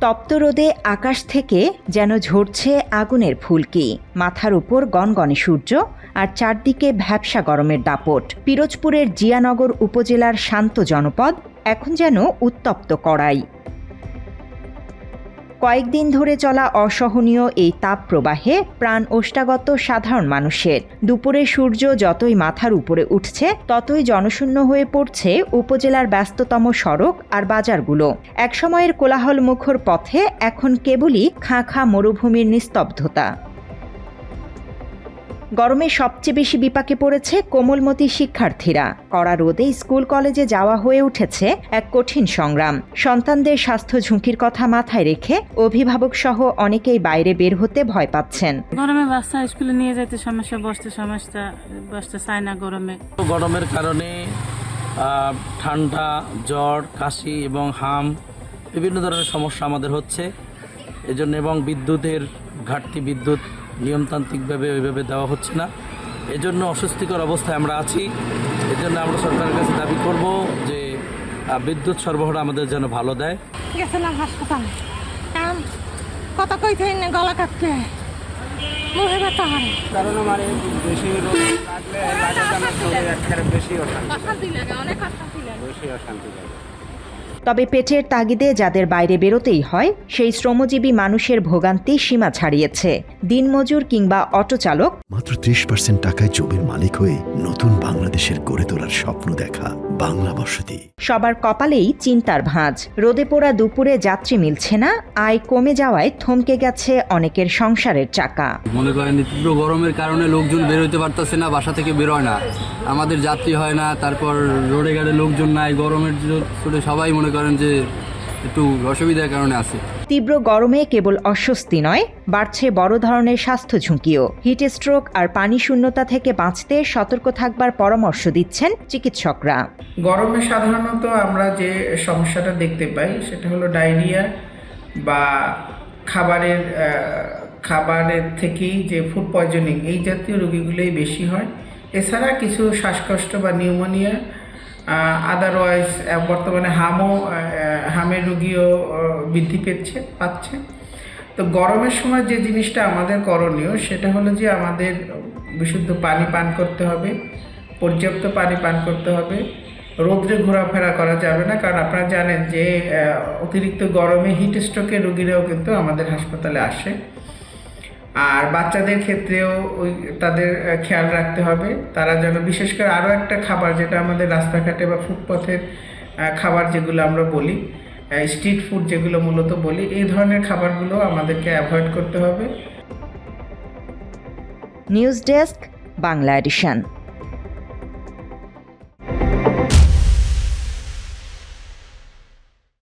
তপ্ত রোদে আকাশ থেকে যেন ঝরছে আগুনের ফুলকি, মাথার উপর গনগনে সূর্য আর চারদিকে ভ্যাপসা গরমের দাপট। পিরোজপুরের জিয়ানগর উপজেলার শান্ত জনপদ এখন যেন উত্তপ্ত কড়াই। কয়েকদিন ধরে চলা অসহনীয় এই তাপ প্রবাহে প্রাণ ওষ্ঠাগত সাধারণ মানুষের। দুপুরে সূর্য যতই মাথার উপরে উঠছে ততই জনশূন্য হয়ে পড়ছে উপজেলার ব্যস্ততম সড়ক আর বাজারগুলো। একসময়ের কোলাহলমুখর পথে এখন কেবলই খাঁ খাঁ মরুভূমির নিস্তব্ধতা। গরমে সবচেয়ে বেশি বিপাকে পড়েছে কোমলমতি শিক্ষার্থীরা। কড়া রোদে স্কুল কলেজে যাওয়া হয়ে উঠেছে এক কঠিন সংগ্রাম। সন্তানদের স্বাস্থ্য ঝুঁকির কথা মাথায় রেখে অভিভাবক সহ অনেকেই বাইরে বের হতে ভয় পাচ্ছেন। গরমে বাচ্চা স্কুলে নিয়ে যেতে সমস্যা, বসতে চায় না গরমের কারণে ঠান্ডা, জ্বর, কাশি এবং হাম বিভিন্ন ধরনের সমস্যা আমাদের হচ্ছে এজন্য, এবং বিদ্যুতের ঘাটতি, বিদ্যুৎ নিয়মতান্ত্রিকভাবে ওইভাবে দেওয়া হচ্ছে না, এজন্য অস্বস্তিকর অবস্থায় আমরা আছি। এজন্য আমরা সরকারের কাছে দাবি করব যে বিদ্যুৎ সরবরাহ আমাদের যেন ভালো দেয়। গেছিলাম হাসপাতালে, কথা কইতে গলা কাটতে মুখে ব্যথা হয়, কারণ আমার বেশি রোগ লাগলে বেশি অশান্তি লাগে, অনেক অশান্তি লাগে, বেশি অশান্তি লাগে। তবে পেটের তাগিদে যাদের বাইরে বেরোতেই হয় সেই শ্রমজীবী মানুষের ভোগান্তি সীমা ছাড়িয়েছে। দিনমজুর কিংবা অটো চালক মাত্র 30% টাকায় জমির মালিক হয়ে নতুন বাংলাদেশের গড়ে তোলার স্বপ্ন দেখা বাংলা বসতি। সবার কপালেই চিন্তার ভাঁজ। রোদে পোড়া দুপুরে যাত্রী মিলছে না, আয় কমে যাওয়ায় থমকে গেছে অনেকের সংসারের চাকা। মনে করেন তীব্র গরমের কারণে লোকজন বের হইতে পারতেছে না, বাসা থেকে বেরোয় না, আমাদের যাত্রী হয় না, তারপর রোডে ঘাটে লোকজন নাই, গরমের জন্য সবাই মনে করেন যে একটু অসুবিধার কারণে আছে। তীব্র গরমে কেবল অস্বস্তি নয়, বাড়ছে বড় ধরনের স্বাস্থ্য ঝুঁকিও। হিট স্ট্রোক আর পানি শূন্যতা থেকে বাঁচতে সতর্ক থাকবার পরামর্শ দিচ্ছেন চিকিৎসকরা। গরমে সাধারণত আমরা যে সমস্যাটা দেখতে পাই সেটা হলো ডায়রিয়া বা খাবারের থেকেই যে ফুড পয়জনিং, এই জাতীয় রোগীগুলোই বেশি হয়। এছাড়া কিছু শ্বাসকষ্ট বা নিউমোনিয়া, আদারওয়াইজ বর্তমানে হামের রোগীও বৃদ্ধি পাচ্ছে। তো গরমের সময় যে জিনিসটা আমাদের করণীয় সেটা হলো যে আমাদের বিশুদ্ধ পানি পান করতে হবে, পর্যাপ্ত পানি পান করতে হবে। রোদ্রে ঘোরাফেরা করা যাবে না, কারণ আপনারা জানেন যে অতিরিক্ত গরমে হিট স্ট্রোকের রোগীরাও কিন্তু আমাদের হাসপাতালে আসে। আর বাচ্চাদের ক্ষেত্রেও তাদের খেয়াল রাখতে হবে, তারা যেন বিশেষ করে আরও একটা খাবার যেটা আমাদের রাস্তাঘাটে বা ফুটপথের খাবার যেগুলো আমরা বলি, স্ট্রিট ফুড যেগুলো মূলত বলি, এই ধরনের খাবারগুলো আমাদেরকে অ্যাভয়েড করতে হবে। News desk, Bangla addition.